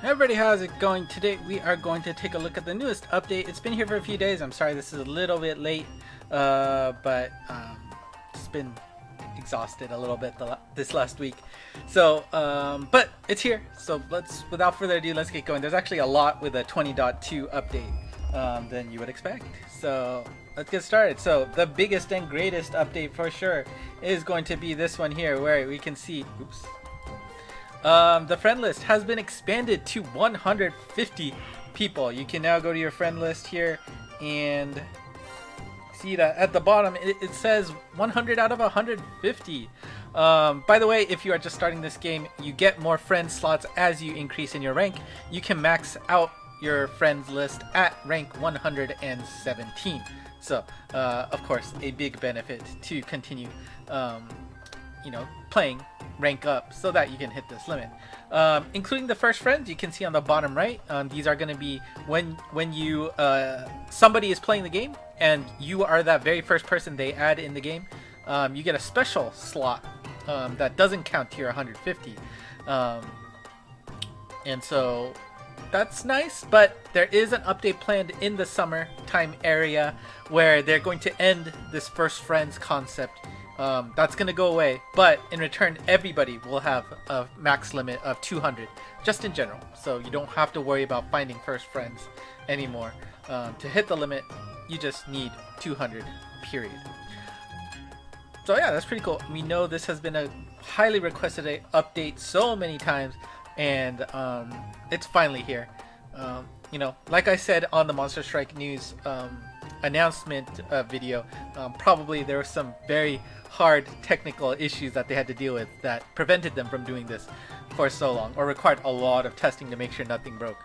Everybody, how's it going? Today we are going to take a look at the newest update. It's been here for a few days. I'm sorry this is a little bit late, but just been exhausted a little bit this last week. So, but it's here. So without further ado, let's get going. There's actually a lot with a 20.2 update than you would expect. So let's get started. So the biggest and greatest update for sure is going to be this one here, where we can see, the friend list has been expanded to 150 people. You can now go to your friend list here and see that at the bottom it says 100 out of 150. By the way, if you are just starting this game, you get more friend slots as you increase in your rank. You can max out your friends list at rank 117. So, of course, a big benefit to continue, playing rank up so that you can hit this limit. Including the first friends, you can see on the bottom right. These are going to be when you somebody is playing the game and you are that very first person they add in the game. You get a special slot that doesn't count to your 150, and so that's nice. But there is an update planned in the summertime area where they're going to end this first friends concept. That's going to go away, but in return everybody will have a max limit of 200 just in general, so you don't have to worry about finding first friends anymore. To hit the limit you just need 200, period. So yeah, that's pretty cool. We know this has been a highly requested update so many times, and it's finally here. Like I said on the Monster Strike News announcement video, probably there were some very hard technical issues that they had to deal with that prevented them from doing this for so long, or required a lot of testing to make sure nothing broke.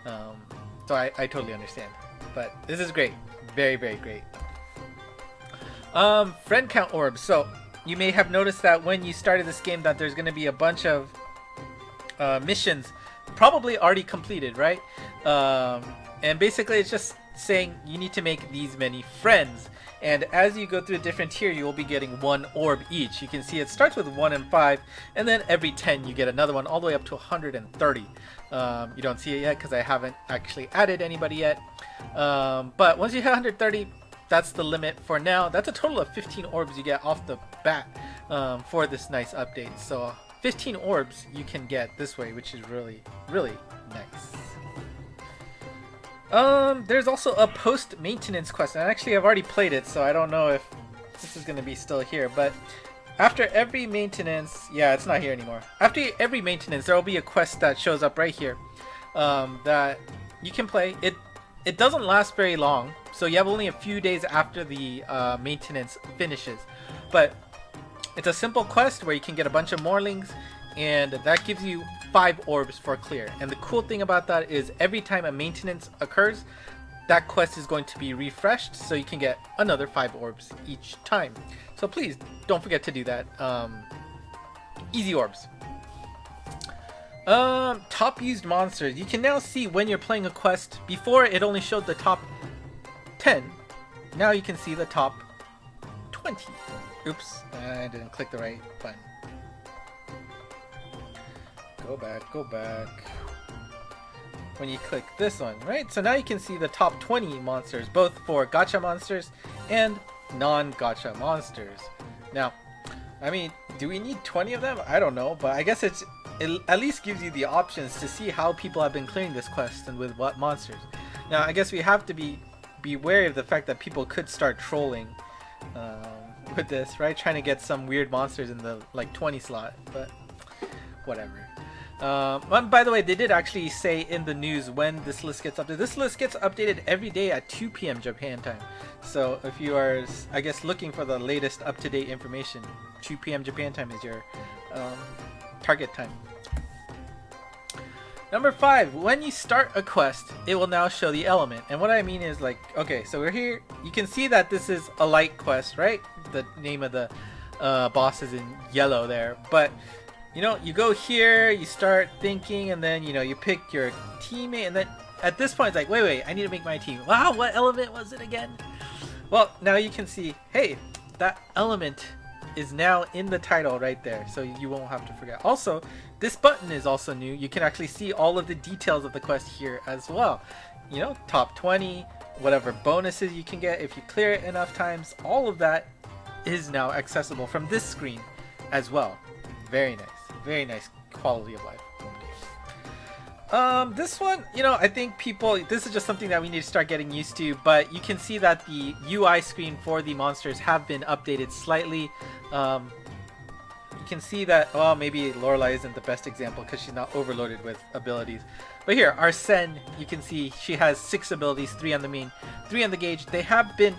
So I totally understand, but this is great. Very, very great. Friend count orbs. So you may have noticed that when you started this game that there's going to be a bunch of missions probably already completed, right? And basically it's just saying you need to make these many friends, and as you go through a different tier you will be getting one orb each. You can see it starts with 1 and 5, and then every 10 you get another one, all the way up to 130. You don't see it yet because I haven't actually added anybody yet, but once you hit 130, that's the limit for now. That's a total of 15 orbs you get off the bat for this nice update. So 15 orbs you can get this way, which is really, really nice. There's also a post-maintenance quest, and actually I've already played it, so I don't know if this is going to be still here, but after every maintenance, yeah, it's not here anymore. After every maintenance, there will be a quest that shows up right here that you can play. It doesn't last very long, so you have only a few days after the maintenance finishes, but it's a simple quest where you can get a bunch of morlings, and that gives you 5 orbs for clear. And the cool thing about that is every time a maintenance occurs, that quest is going to be refreshed, so you can get another 5 orbs each time. So please don't forget to do that. Easy orbs. Top used monsters. You can now see when you're playing a quest. Before it only showed the top 10. Now you can see the top 20. Oops, I didn't click the right button. Go back. When you click this one, right? So now you can see the top 20 monsters, both for gacha monsters and non-gacha monsters. Now, I mean, do we need 20 of them? I don't know, but I guess it at least gives you the options to see how people have been clearing this quest and with what monsters. Now, I guess we have to be wary of the fact that people could start trolling with this, right? Trying to get some weird monsters in the 20 slot, but whatever. By the way, they did actually say in the news when this list gets updated. This list gets updated every day at 2 p.m. Japan time. So if you are, I guess, looking for the latest up-to-date information, 2 p.m. Japan time is your target time. Number 5, when you start a quest, it will now show the element. And what I mean is, okay, so we're here. You can see that this is a light quest, right? The name of the boss is in yellow there. But you go here, you start thinking, and then, you pick your teammate, and then at this point, it's like, wait, I need to make my team. Wow, what element was it again? Well, now you can see, hey, that element is now in the title right there, so you won't have to forget. Also, this button is also new. You can actually see all of the details of the quest here as well. You know, top 20, whatever bonuses you can get if you clear it enough times, all of that is now accessible from this screen as well. Very nice quality of life. This one, you know, I think this is just something that we need to start getting used to, but you can see that the UI screen for the monsters have been updated slightly. You can see that, well, maybe Lorelei isn't the best example because she's not overloaded with abilities. But here, Arsene, you can see she has 6 abilities, 3 on the main, 3 on the gauge. They have been,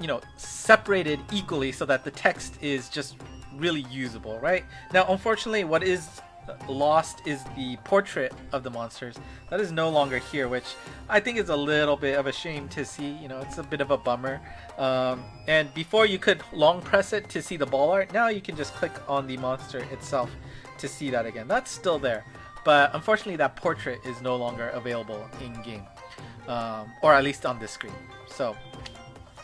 you know, separated equally so that the text is just really usable, right? Now, unfortunately, what is lost is the portrait of the monsters. That is no longer here, which I think is a little bit of a shame to see. You know, it's a bit of a bummer. And before you could long press it to see the ball art, now you can just click on the monster itself to see that again. That's still there, but unfortunately that portrait is no longer available in game, or at least on this screen. So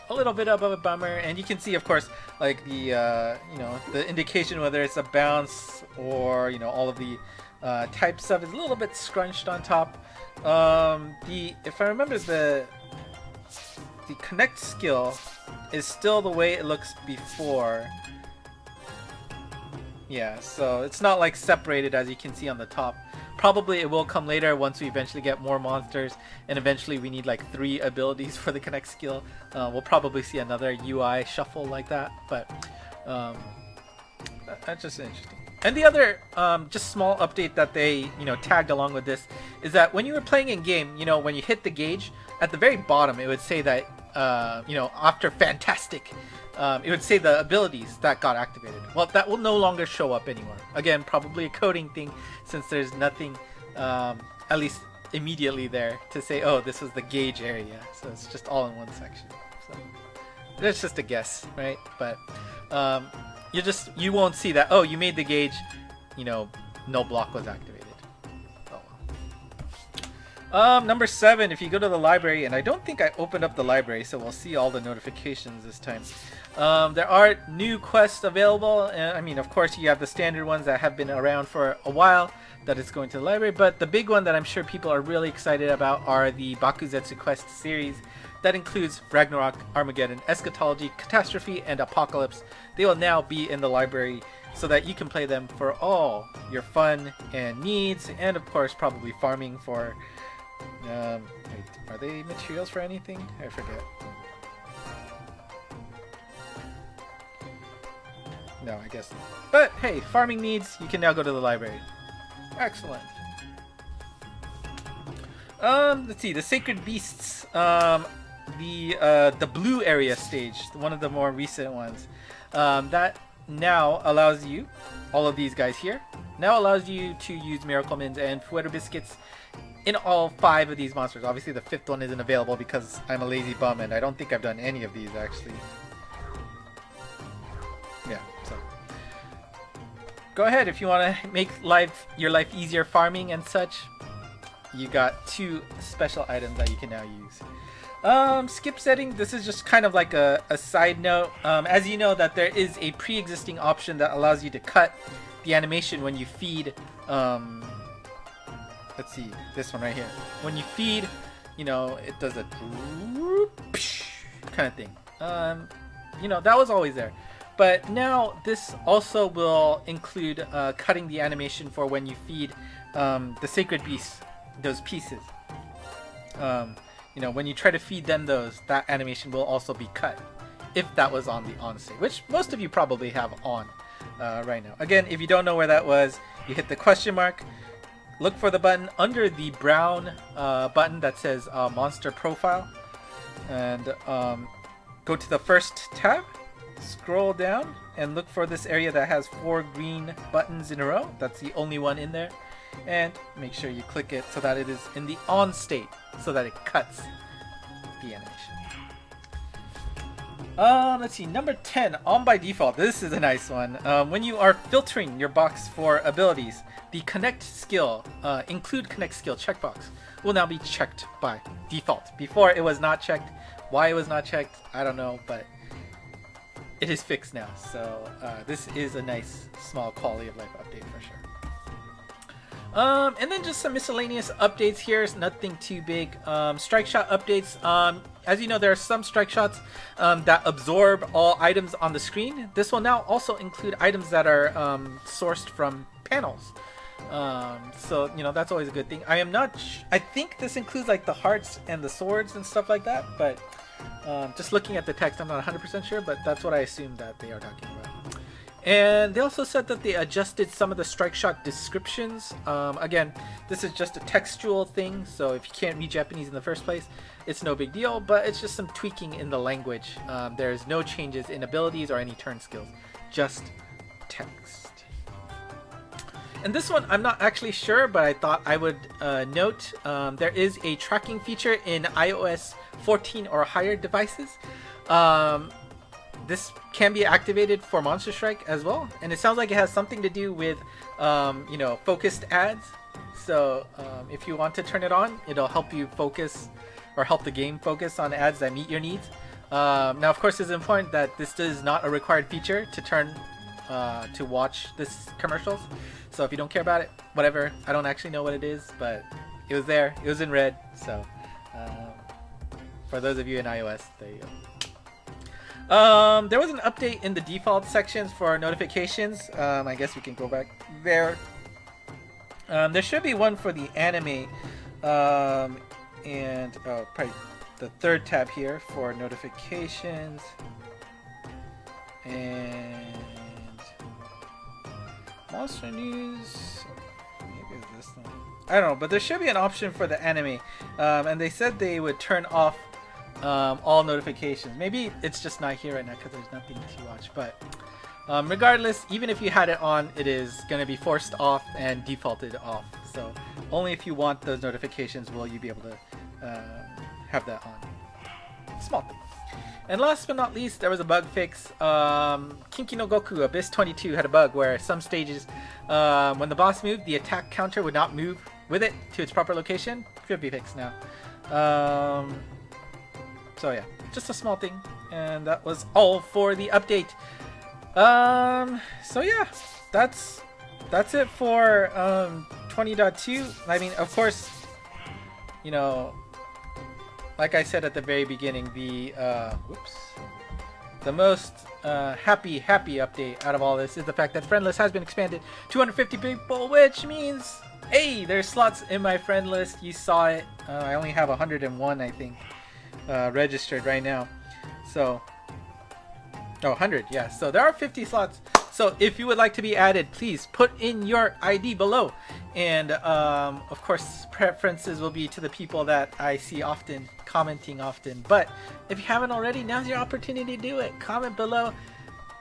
a little bit of a bummer. And you can see, of course, like the you know, the indication whether it's a bounce or, you know, all of the type stuff is a little bit scrunched on top. If I remember, the connect skill is still the way it looks before. Yeah, so it's not like separated as you can see on the top. Probably it will come later once we eventually get more monsters, and eventually we need like 3 abilities for the connect skill. We'll probably see another UI shuffle like that, but that's just interesting. And the other just small update that they, you know, tagged along with this is that when you were playing in game, you know, when you hit the gauge at the very bottom, it would say that you know, after fantastic, it would say the abilities that got activated. Well, that will no longer show up anymore. Again, probably a coding thing, since there's nothing, at least immediately there, to say, oh, this was the gauge area. So it's just all in one section. So that's just a guess, right? But you won't see that, oh, you made the gauge, you know, no block was activated. Number 7, if you go to the library, and I don't think I opened up the library, so we'll see all the notifications this time. There are new quests available, and I mean, of course, you have the standard ones that have been around for a while that is going to the library, but the big one that I'm sure people are really excited about are the Bakusetsu Quest series. That includes Ragnarok, Armageddon, Eschatology, Catastrophe, and Apocalypse. They will now be in the library so that you can play them for all your fun and needs, and of course, probably farming for... wait, are they materials for anything? I forget. No, I guess not. But hey, farming needs, you can now go to the library. Excellent. Let's see, the Sacred Beasts, the blue area stage, one of the more recent ones, that now allows you, all of these guys here, now allows you to use Miracle Mins and Fuetter Biscuits in all 5 of these monsters. Obviously the 5th one isn't available because I'm a lazy bum and I don't think I've done any of these actually. Yeah, so go ahead if you want to make your life easier farming and such. You got 2 special items that you can now use. Skip setting, this is just kind of like a side note. As you know, that there is a pre-existing option that allows you to cut the animation when you feed let's see, this one right here. When you feed, you know, it does a kind of thing. You know, that was always there. But now this also will include cutting the animation for when you feed the Sacred Beasts those pieces. You know, when you try to feed them those, that animation will also be cut, if that was on the on state, which most of you probably have on right now. Again, if you don't know where that was, you hit the question mark, look for the button under the brown button that says Monster Profile, and go to the first tab, scroll down, and look for this area that has 4 green buttons in a row. That's the only one in there. And make sure you click it so that it is in the on state, so that it cuts the animation. Let's see, number 10, on by default. This is a nice one. When you are filtering your box for abilities, the connect skill, include connect skill checkbox will now be checked by default. Before it was not checked. Why it was not checked, I don't know, but it is fixed now. So this is a nice small quality of life update for sure. And then just some miscellaneous updates here. It's nothing too big. Strike shot updates. As you know, there are some strike shots that absorb all items on the screen. This will now also include items that are sourced from panels. So, you know, that's always a good thing. I think this includes like the hearts and the swords and stuff like that, but just looking at the text, I'm not 100% sure, but that's what I assume that they are talking about. And they also said that they adjusted some of the strike shot descriptions. Again, this is just a textual thing, so if you can't read Japanese in the first place, it's no big deal, but it's just some tweaking in the language. There's no changes in abilities or any turn skills, just text. And this one, I'm not actually sure, but I thought I would note there is a tracking feature in iOS 14 or higher devices. This can be activated for Monster Strike as well, and it sounds like it has something to do with, you know, focused ads. So if you want to turn it on, it'll help you focus, or help the game focus on ads that meet your needs. Now, of course, it's important that this is not a required feature to turn to watch this commercials. So if you don't care about it, whatever. I don't actually know what it is, but it was there. It was in red. So for those of you in iOS, there you go. There was an update in the default sections for notifications. I guess we can go back there. There should be one for the anime, and probably the third tab here for notifications, and Monster News. Maybe it's this one. I don't know, but there should be an option for the anime, and they said they would turn off all notifications. Maybe it's just not here right now because there's nothing to watch, but regardless, even if you had it on, it is going to be forced off and defaulted off. So only if you want those notifications will you be able to have that on. Small thing. And last but not least, there was a bug fix. Kinki no Goku Abyss 22 had a bug where some stages, when the boss moved, the attack counter would not move with it to its proper location. Should be fixed now. So yeah, just a small thing, and that was all for the update. So yeah, that's it for 20.2. I mean, of course, you know, like I said at the very beginning, the most happy update out of all this is the fact that Friendlist has been expanded 250 people, which means, hey, there's slots in my friend list. You saw it. I only have 101, I think. Registered right now, so 100, yeah, so there are 50 slots. So if you would like to be added, please put in your ID below, and of course preferences will be to the people that I see often, commenting often. But if you haven't already, now's your opportunity to do it. Comment below,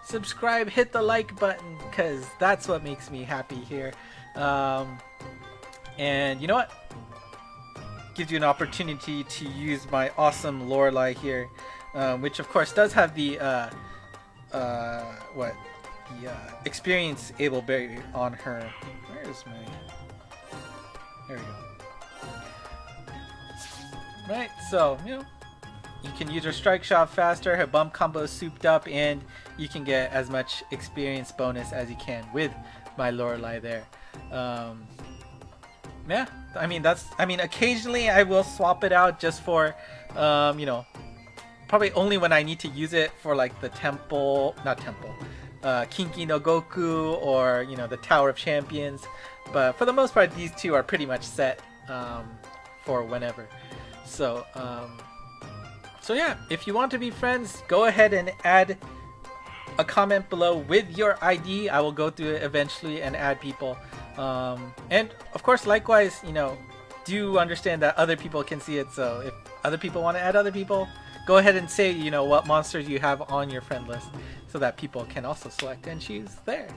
subscribe, hit the like button, because that's what makes me happy here. And you know what, gives you an opportunity to use my awesome Lorelei here, which of course does have the experience able berry on her. Where's my? There we go. Right, so you know, you can use her strike shot faster, her bump combo is souped up, and you can get as much experience bonus as you can with my Lorelei there. Yeah, I mean, occasionally I will swap it out just for, you know, probably only when I need to use it for like the Kinki no Goku, or, you know, the Tower of Champions. But for the most part, these two are pretty much set for whenever. So, so yeah, if you want to be friends, go ahead and add a comment below with your ID. I will go through it eventually and add people. And of course, likewise, you know, do understand that other people can see it. So if other people want to add other people, go ahead and say, you know, what monsters you have on your friend list, so that people can also select and choose there.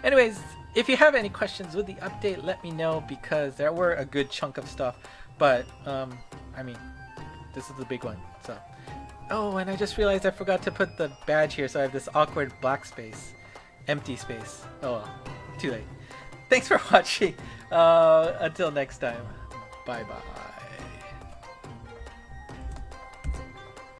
Anyways, if you have any questions with the update, let me know, because there were a good chunk of stuff. But I mean, this is the big one. So, oh, and I just realized I forgot to put the badge here, so I have this awkward black space, empty space. Oh well, too late. Thanks for watching. Until next time, bye bye.